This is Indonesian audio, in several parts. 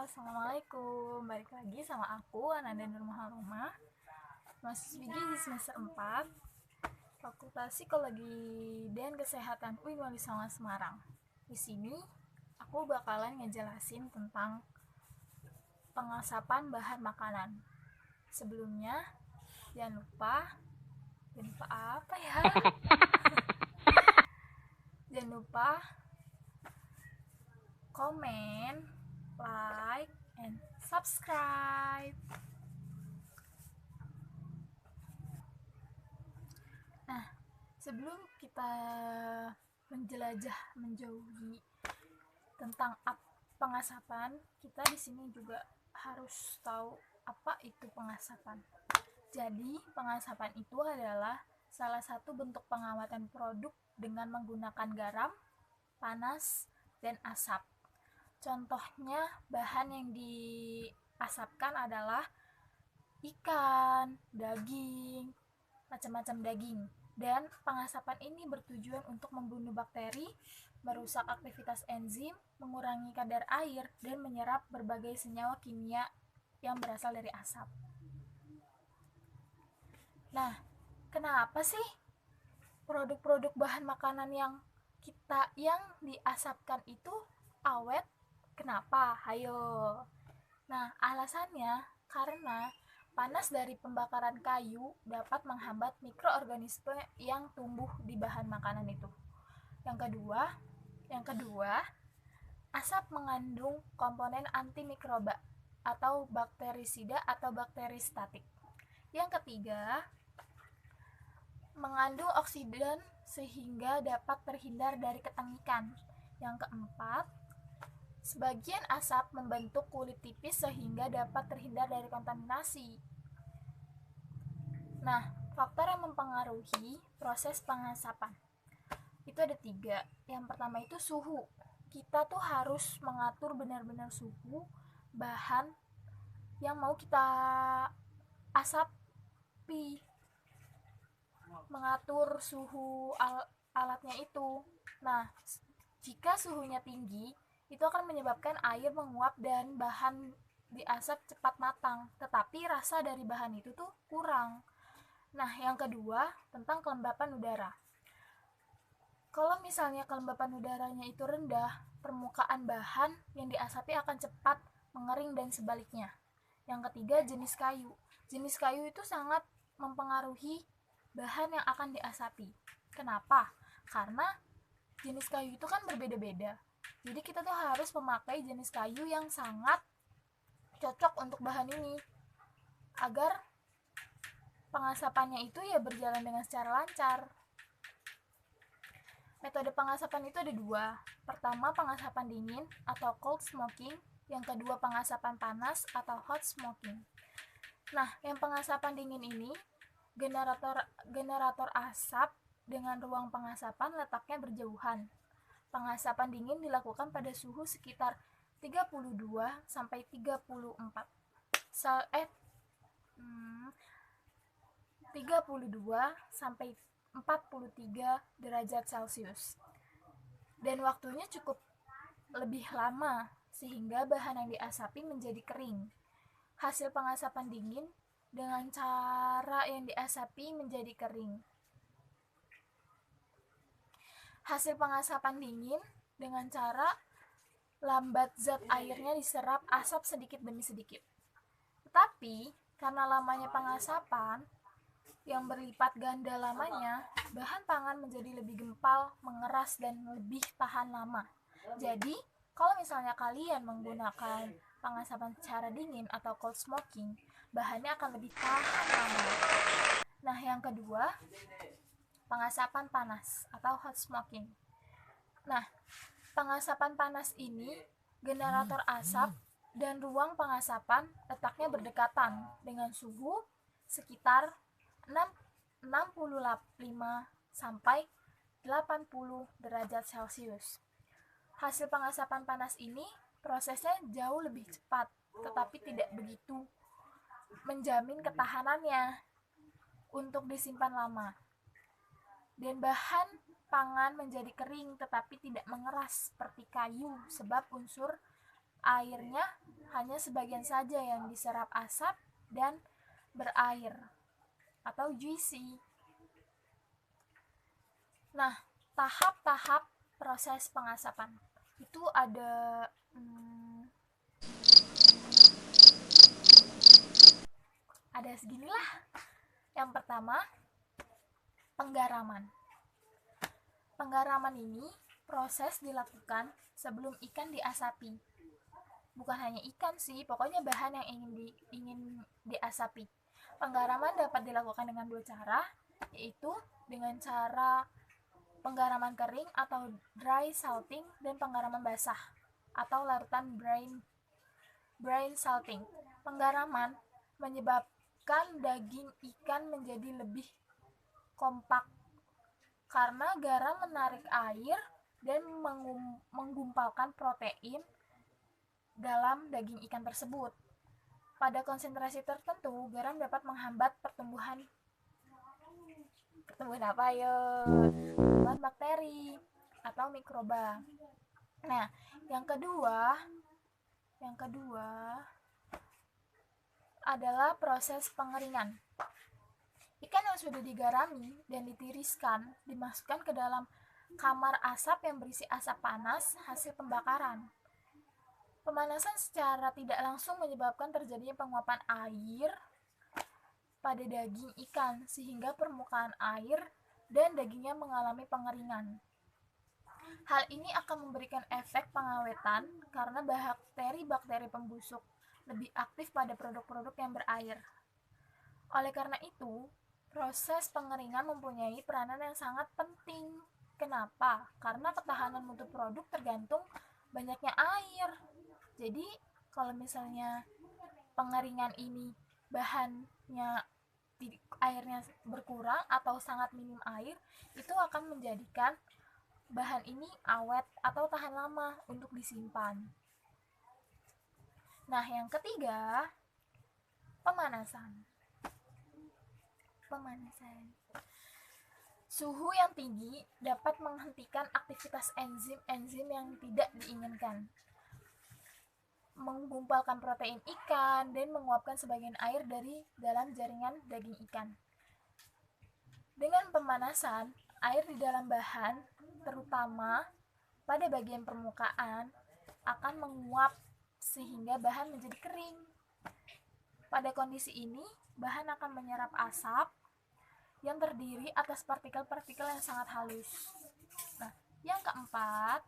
Assalamualaikum. Balik lagi sama aku, Ananda Nurmaharumah, mahasiswi di semester 4, Fakultas Psikologi dan Kesehatan UIN Wali Songo Semarang. Di sini aku bakalan ngejelasin tentang pengasapan bahan makanan. Sebelumnya, jangan lupa apa ya? Jangan lupa komen, like, and subscribe. Nah, sebelum kita menjelajah menjauhi tentang pengasapan, kita di sini juga harus tahu apa itu pengasapan. Jadi, pengasapan itu adalah salah satu bentuk pengawatan produk dengan menggunakan garam, panas, dan asap. Contohnya, bahan yang diasapkan adalah ikan, daging, macam-macam daging. Dan pengasapan ini bertujuan untuk membunuh bakteri, merusak aktivitas enzim, mengurangi kadar air, dan menyerap berbagai senyawa kimia yang berasal dari asap. Nah, kenapa sih produk-produk bahan makanan yang diasapkan itu awet? Kenapa? Hayo. Nah, alasannya karena panas dari pembakaran kayu dapat menghambat mikroorganisme yang tumbuh di bahan makanan itu. Yang kedua, asap mengandung komponen antimikroba atau bakterisida atau bakteristatik. Yang ketiga, mengandung oksidan sehingga dapat terhindar dari ketengikan. Yang keempat, sebagian asap membentuk kulit tipis sehingga dapat terhindar dari kontaminasi. Nah, faktor yang mempengaruhi proses pengasapan itu ada 3. Yang pertama itu suhu. Kita tuh harus mengatur benar-benar suhu bahan yang mau kita asapi, mengatur suhu alatnya itu. Nah, jika suhunya tinggi, itu akan menyebabkan air menguap dan bahan diasap cepat matang, tetapi rasa dari bahan itu tuh kurang. Nah, yang kedua, tentang kelembapan udara. Kalau misalnya kelembapan udaranya itu rendah, permukaan bahan yang diasapi akan cepat mengering dan sebaliknya. Yang ketiga, jenis kayu. Jenis kayu itu sangat mempengaruhi bahan yang akan diasapi. Kenapa? Karena jenis kayu itu kan berbeda-beda. Jadi kita tuh harus memakai jenis kayu yang sangat cocok untuk bahan ini agar pengasapannya itu ya berjalan dengan secara lancar. Metode pengasapan itu ada 2. Pertama, pengasapan dingin atau cold smoking. Yang kedua, pengasapan panas atau hot smoking. Nah, yang pengasapan dingin ini, generator asap dengan ruang pengasapan letaknya berjauhan. Pengasapan dingin dilakukan pada suhu sekitar 32 sampai 34 sampai 43 derajat Celcius. Dan waktunya cukup lebih lama sehingga bahan yang diasapi menjadi kering. Hasil pengasapan dingin dengan cara yang diasapi menjadi kering. Hasil pengasapan dingin dengan cara lambat zat airnya diserap asap sedikit demi sedikit. Tetapi karena lamanya pengasapan yang berlipat ganda lamanya, bahan pangan menjadi lebih gempal, mengeras, dan lebih tahan lama. Jadi, kalau misalnya kalian menggunakan pengasapan secara dingin atau cold smoking, bahannya akan lebih tahan lama. Nah, yang kedua, pengasapan panas atau hot smoking. Nah, pengasapan panas ini, generator asap dan ruang pengasapan letaknya berdekatan dengan suhu sekitar 65 sampai 80 derajat Celcius. Hasil pengasapan panas ini prosesnya jauh lebih cepat, tetapi tidak begitu menjamin ketahanannya untuk disimpan lama. Dan bahan pangan menjadi kering tetapi tidak mengeras seperti kayu sebab unsur Airnya hanya sebagian saja yang diserap asap dan berair atau juicy. Nah, tahap-tahap proses pengasapan itu ada seginilah. Yang pertama, penggaraman. Penggaraman ini proses dilakukan sebelum ikan diasapi. Bukan hanya ikan sih, pokoknya bahan yang ingin diasapi. Penggaraman dapat dilakukan dengan dua cara, yaitu dengan cara penggaraman kering atau dry salting dan penggaraman basah atau larutan brine salting. Penggaraman menyebabkan daging ikan menjadi lebih kompak karena garam menarik air dan menggumpalkan protein dalam daging ikan tersebut. Pada konsentrasi tertentu, garam dapat menghambat pertumbuhan apa ya? Pertumbuhan bakteri atau mikroba. Nah, yang kedua adalah proses pengeringan. Ikan yang sudah digarami dan ditiriskan dimasukkan ke dalam kamar asap yang berisi asap panas hasil pembakaran. Pemanasan secara tidak langsung menyebabkan terjadinya penguapan air pada daging ikan sehingga permukaan air dan dagingnya mengalami pengeringan. Hal ini akan memberikan efek pengawetan karena bakteri-bakteri pembusuk lebih aktif pada produk-produk yang berair. Oleh karena itu, proses pengeringan mempunyai peranan yang sangat penting. Kenapa? Karena ketahanan mutu produk tergantung banyaknya air. Jadi, kalau misalnya pengeringan ini airnya berkurang atau sangat minim air, itu akan menjadikan bahan ini awet atau tahan lama untuk disimpan. Nah, yang ketiga, pemanasan. Suhu yang tinggi dapat menghentikan aktivitas enzim-enzim yang tidak diinginkan, menggumpalkan protein ikan, dan menguapkan sebagian air dari dalam jaringan daging ikan. Dengan pemanasan, air di dalam bahan, terutama pada bagian permukaan, akan menguap sehingga bahan menjadi kering. Pada kondisi ini, bahan akan menyerap asap yang terdiri atas partikel-partikel yang sangat halus. Nah, yang keempat,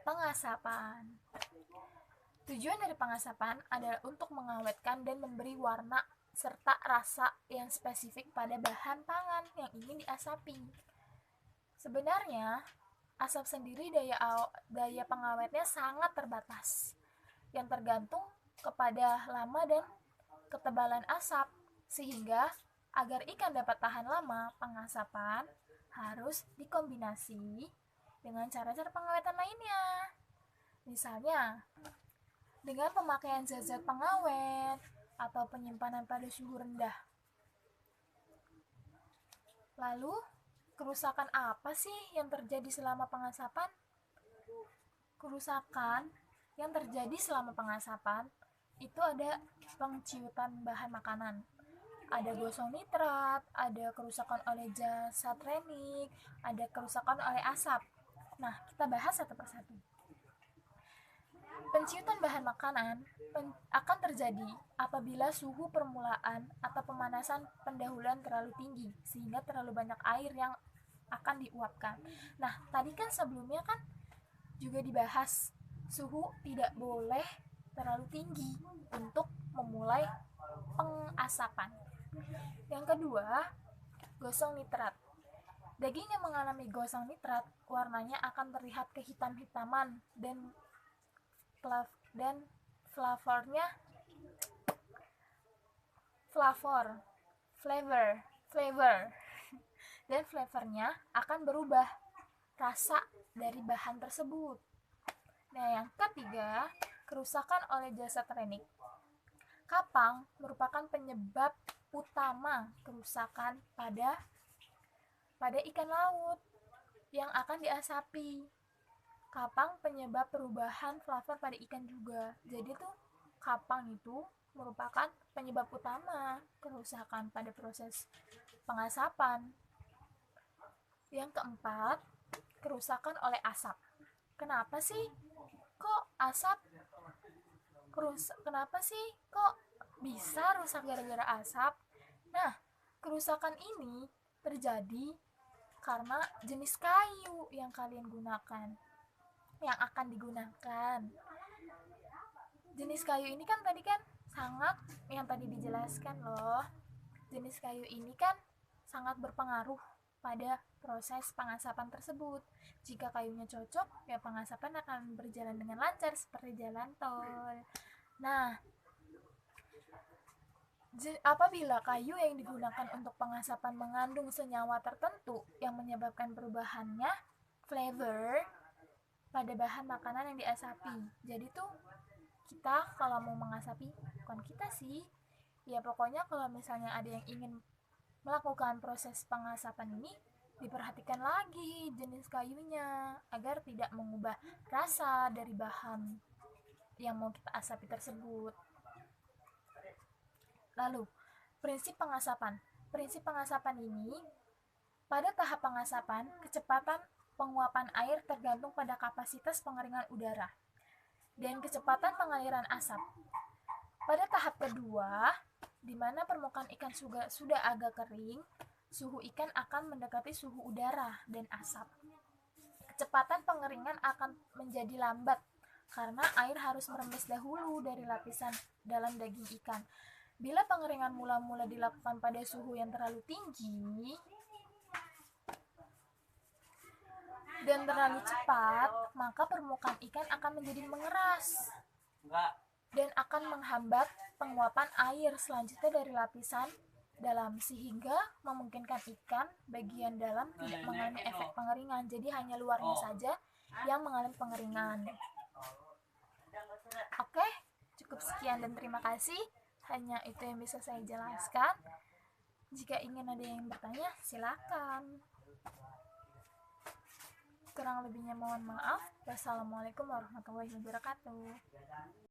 pengasapan. Tujuan dari pengasapan adalah untuk mengawetkan dan memberi warna serta rasa yang spesifik pada bahan pangan yang ingin diasapi. Sebenarnya, asap sendiri daya pengawetnya sangat terbatas, yang tergantung kepada lama dan ketebalan asap, sehingga agar ikan dapat tahan lama, pengasapan harus dikombinasi dengan cara-cara pengawetan lainnya. Misalnya, dengan pemakaian zat-zat pengawet atau penyimpanan pada suhu rendah. Lalu, kerusakan apa sih yang terjadi selama pengasapan? Kerusakan yang terjadi selama pengasapan itu ada pengciutan bahan makanan, ada gosong nitrat, ada kerusakan oleh gas satrenik, ada kerusakan oleh asap. Nah, kita bahas satu persatu. Penciutan bahan makanan akan terjadi apabila suhu permulaan atau pemanasan pendahuluan terlalu tinggi sehingga terlalu banyak air yang akan diuapkan. Nah, tadi kan sebelumnya kan juga dibahas suhu tidak boleh terlalu tinggi untuk memulai pengasapan. Yang kedua, gosong nitrat. Daging yang mengalami gosong nitrat warnanya akan terlihat kehitam-hitaman dan flavornya akan berubah rasa dari bahan tersebut. Nah, yang ketiga, kerusakan oleh gas satrenik. Kapang merupakan penyebab utama kerusakan pada ikan laut yang akan diasapi. kapang penyebab perubahan flavor pada ikan juga. Jadi tuh kapang itu merupakan penyebab utama kerusakan pada proses pengasapan. Yang keempat, kerusakan oleh asap. Kenapa sih kok asap kenapa sih kok bisa rusak gara-gara asap? Nah, kerusakan ini terjadi karena jenis kayu yang kalian gunakan, yang akan digunakan. Jenis kayu ini kan tadi kan sangat, yang tadi dijelaskan loh, jenis kayu ini kan sangat berpengaruh pada proses pengasapan tersebut. Jika kayunya cocok, ya pengasapan akan berjalan dengan lancar seperti jalan tol. Nah, apabila kayu yang digunakan untuk pengasapan mengandung senyawa tertentu yang menyebabkan perubahannya flavor pada bahan makanan yang diasapi. Jadi tuh kita kalau mau mengasapi, bukan kita sih, ya pokoknya kalau misalnya ada yang ingin melakukan proses pengasapan ini, diperhatikan lagi jenis kayunya agar tidak mengubah rasa dari bahan yang mau kita asapi tersebut. Lalu, prinsip pengasapan. Prinsip pengasapan ini, pada tahap pengasapan, kecepatan penguapan air tergantung pada kapasitas pengeringan udara dan kecepatan pengaliran asap. Pada tahap kedua, di mana permukaan ikan sudah agak kering, suhu ikan akan mendekati suhu udara dan asap. Kecepatan pengeringan akan menjadi lambat karena air harus merembes dahulu dari lapisan dalam daging ikan. Bila pengeringan mula-mula dilakukan pada suhu yang terlalu tinggi dan terlalu cepat, maka permukaan ikan akan menjadi mengeras dan akan menghambat penguapan air selanjutnya dari lapisan dalam, sehingga memungkinkan ikan bagian dalam tidak mengalami efek pengeringan. Jadi hanya luarnya saja yang mengalami pengeringan. Oke, cukup sekian dan terima kasih. Hanya itu yang bisa saya jelaskan. Jika ingin ada yang bertanya, silakan. Kurang lebihnya mohon maaf. Wassalamualaikum warahmatullahi wabarakatuh.